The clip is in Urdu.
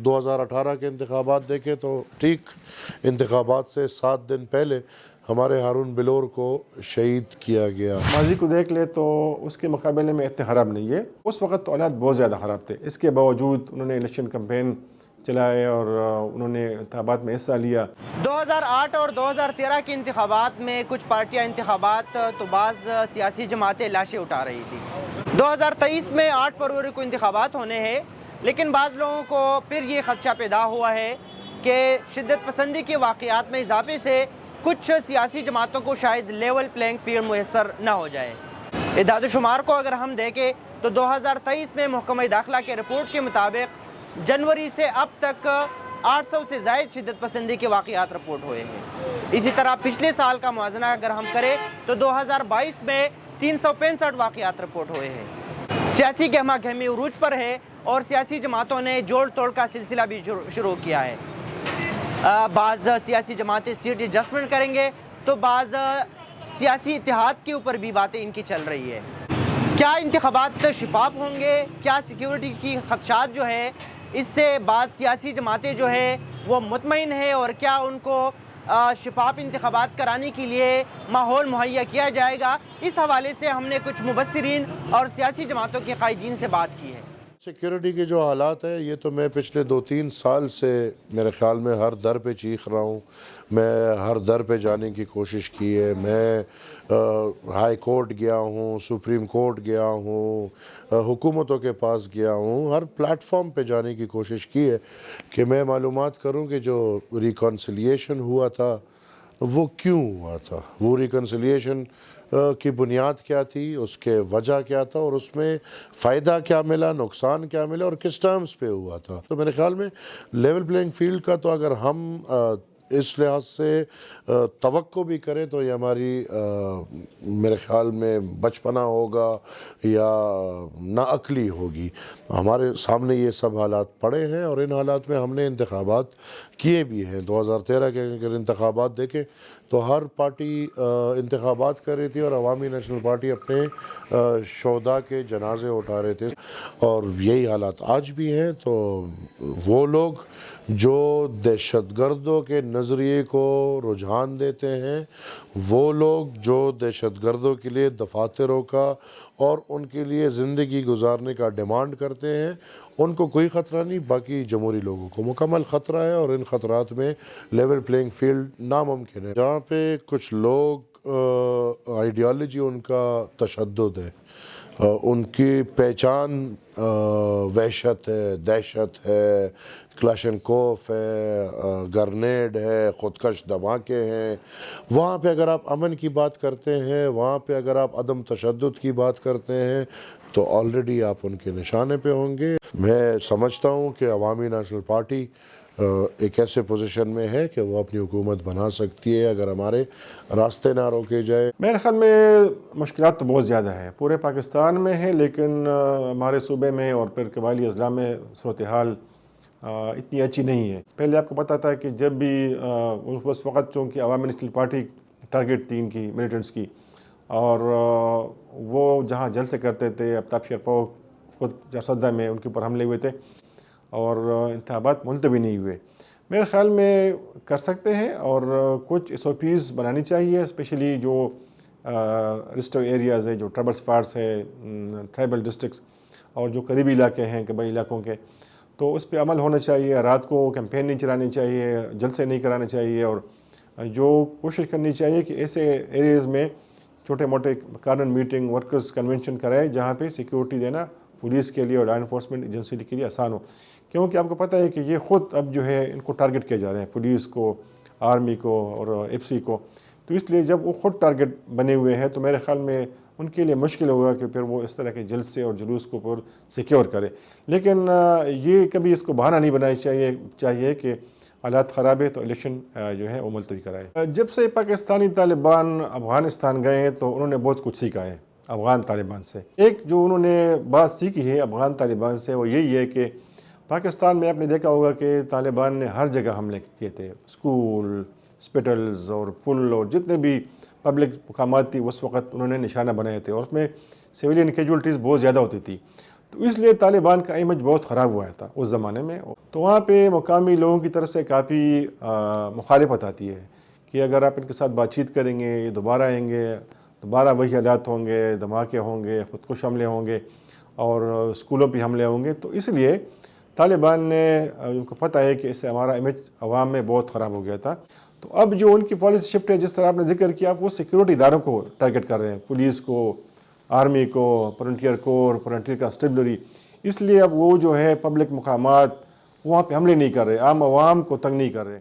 2018 کے انتخابات دیکھیں تو ٹھیک انتخابات سے 7 دن پہلے ہمارے ہارون بلور کو شہید کیا گیا۔ ماضی کو دیکھ لے تو اس کے مقابلے میں اتنے خراب نہیں ہے، اس وقت تو حالات بہت زیادہ خراب تھے، اس کے باوجود انہوں نے الیکشن کمپین چلائے اور انہوں نے انتخابات میں حصہ لیا۔ 2008 اور 2013 کے انتخابات میں کچھ پارٹیاں انتخابات تو بعض سیاسی جماعتیں لاشیں اٹھا رہی تھی۔ 2023 میں 8 فروری کو انتخابات ہونے ہیں، لیکن بعض لوگوں کو پھر یہ خدشہ پیدا ہوا ہے کہ شدت پسندی کے واقعات میں اضافے سے کچھ سیاسی جماعتوں کو شاید لیول پلینگ فیلڈ میسر نہ ہو جائے۔ اعداد و شمار کو اگر ہم دیکھیں تو 2023 میں محکمہ داخلہ کے رپورٹ کے مطابق جنوری سے اب تک 800 سے زائد شدت پسندی کے واقعات رپورٹ ہوئے ہیں۔ اسی طرح پچھلے سال کا موازنہ اگر ہم کریں تو 2022 میں 365 واقعات رپورٹ ہوئے ہیں۔ سیاسی گہما گہمی عروج پر ہے اور سیاسی جماعتوں نے جوڑ توڑ کا سلسلہ بھی شروع کیا ہے۔ بعض سیاسی جماعتیں سیٹ ایڈجسٹمنٹ کریں گے تو بعض سیاسی اتحاد کے اوپر بھی باتیں ان کی چل رہی ہے۔ کیا انتخابات شفاف ہوں گے؟ کیا سیکیورٹی کی خدشات جو ہے اس سے بعض سیاسی جماعتیں جو ہے وہ مطمئن ہے، اور کیا ان کو شفاف انتخابات کرانے کے لیے ماحول مہیا کیا جائے گا؟ اس حوالے سے ہم نے کچھ مبصرین اور سیاسی جماعتوں کے قائدین سے بات کی ہے۔ سیکیورٹی کے جو حالات ہیں یہ تو میں پچھلے 2-3 سال سے میرے خیال میں ہر در پہ چیخ رہا ہوں، میں ہر در پہ جانے کی کوشش کی ہے، میں ہائی کورٹ گیا ہوں، سپریم کورٹ گیا ہوں، حکومتوں کے پاس گیا ہوں، ہر پلیٹ فارم پہ جانے کی کوشش کی ہے کہ میں معلومات کروں کہ جو ریکنسیلیشن ہوا تھا وہ کیوں ہوا تھا، وہ ریکنسیلیشن کی بنیاد کیا تھی، اس کے وجہ کیا تھا، اور اس میں فائدہ کیا ملا، نقصان کیا ملا، اور کس ٹرمز پہ ہوا تھا۔ تو میرے خیال میں لیول پلینگ فیلڈ کا تو اگر ہم اس لحاظ سے توقع بھی کریں تو یہ ہماری میرے خیال میں بچپنا ہوگا یا ناعقلی ہوگی۔ ہمارے سامنے یہ سب حالات پڑے ہیں اور ان حالات میں ہم نے انتخابات کیے بھی ہیں۔ 2013 کے اگر انتخابات دیکھیں تو ہر پارٹی انتخابات کر رہی تھی اور عوامی نیشنل پارٹی اپنے شہداء کے جنازے اٹھا رہے تھے، اور یہی حالات آج بھی ہیں۔ تو وہ لوگ جو دہشت گردوں کے نظریے کو رجحان دیتے ہیں، وہ لوگ جو دہشت گردوں کے لیے دفاتروں کا اور ان کے لیے زندگی گزارنے کا ڈیمانڈ کرتے ہیں، ان کو کوئی خطرہ نہیں، باقی جمہوری لوگوں کو مکمل خطرہ ہے، اور ان خطرات میں لیول پلینگ فیلڈ ناممکن ہے۔ جہاں پہ کچھ لوگ آئیڈیالوجی ان کا تشدد ہے، ان کی پہچان وحشت ہے، دہشت ہے، کلاشنکوف ہے، گرنیڈ ہے، خودکش دھماکے ہیں، وہاں پہ اگر آپ امن کی بات کرتے ہیں، وہاں پہ اگر آپ عدم تشدد کی بات کرتے ہیں تو آلریڈی آپ ان کے نشانے پہ ہوں گے۔ میں سمجھتا ہوں کہ عوامی نیشنل پارٹی ایک ایسے پوزیشن میں ہے کہ وہ اپنی حکومت بنا سکتی ہے اگر ہمارے راستے نہ روکے جائے۔ میرے خیال میں مشکلات تو بہت زیادہ ہیں، پورے پاکستان میں ہیں، لیکن ہمارے صوبے میں اور پھر قبائلی اضلاع میں صورتحال اتنی اچھی نہیں ہے۔ پہلے آپ کو پتہ تھا کہ جب بھی اس وقت چونکہ عوامی نیشنل پارٹی ٹارگٹ تھی ان کی ملیٹنٹس کی، اور وہ جہاں جلسے کرتے تھے، آفتاب شرپو خود جارسدہ میں ان کے اوپر حملے ہوئے تھے اور انتخابات ملتوی نہیں ہوئے۔ میرے خیال میں کر سکتے ہیں، اور کچھ SOPs بنانی چاہیے، اسپیشلی جو ریسٹو ایریاز ہے، جو ٹرائبل اسپاٹس ہے، ٹرائبل ڈسٹرکس اور جو قریبی علاقے ہیں قبائلی علاقوں کے، تو اس پہ عمل ہونا چاہیے۔ رات کو کیمپین نہیں چلانی چاہیے، جلسے نہیں کرانے چاہیے، اور جو کوشش کرنی چاہیے کہ ایسے ایریاز میں چھوٹے موٹے کارنر میٹنگ، ورکرز کنونشن کرائے جہاں پہ سیکیورٹی دینا پولیس کے لیے اور لا انفورسمنٹ ایجنسی کے لیے آسان ہو، کیونکہ آپ کو پتہ ہے کہ یہ خود اب جو ہے ان کو ٹارگٹ کیا جا رہے ہیں، پولیس کو، آرمی کو اور FCC کو۔ تو اس لیے جب وہ خود ٹارگٹ بنے ہوئے ہیں تو میرے خیال میں ان کے لیے مشکل ہوگا کہ پھر وہ اس طرح کے جلسے اور جلوس کو پھر سیکیور کرے۔ لیکن یہ کبھی اس کو بہانہ نہیں بنانا چاہیے کہ حالات خراب ہے تو الیکشن جو ہے وہ ملتوی کرائے۔ جب سے پاکستانی طالبان افغانستان گئے ہیں تو انہوں نے بہت کچھ سیکھا ہے افغان طالبان سے۔ ایک جو انہوں نے بات سیکھی ہے افغان طالبان سے وہ یہی ہے کہ پاکستان میں آپ نے دیکھا ہوگا کہ طالبان نے ہر جگہ حملے کیے تھے، اسکول، ہاسپٹلز اور پل اور جتنے بھی پبلک مقامات تھی اس وقت انہوں نے نشانہ بنائے تھے، اور اس میں سویلین کیجولٹیز بہت زیادہ ہوتی تھی۔ تو اس لیے طالبان کا امیج بہت خراب ہوا تھا اس زمانے میں. تو وہاں پہ مقامی لوگوں کی طرف سے کافی مخالفت آتی ہے کہ اگر آپ ان کے ساتھ بات چیت کریں گے یہ دوبارہ آئیں گے, دوبارہ وہی حالات ہوں گے, دھماکے ہوں گے, خودکش حملے ہوں گے اور اسکولوں پہ حملے ہوں گے. تو اس لیے طالبان نے, ان کو پتہ ہے کہ اس سے ہمارا امیج عوام میں بہت خراب ہو گیا تھا. تو اب جو ان کی پالیسی شفٹ ہے, جس طرح آپ نے ذکر کیا, وہ سیکورٹی اداروں کو ٹارگٹ کر رہے ہیں, پولیس کو, آرمی کو, فرنٹیئر کور, فرنٹیئر کانسٹیبلری. اس لیے اب وہ جو ہے پبلک مقامات وہاں پہ حملے نہیں کر رہے, عام عوام کو تنگ نہیں کر رہے.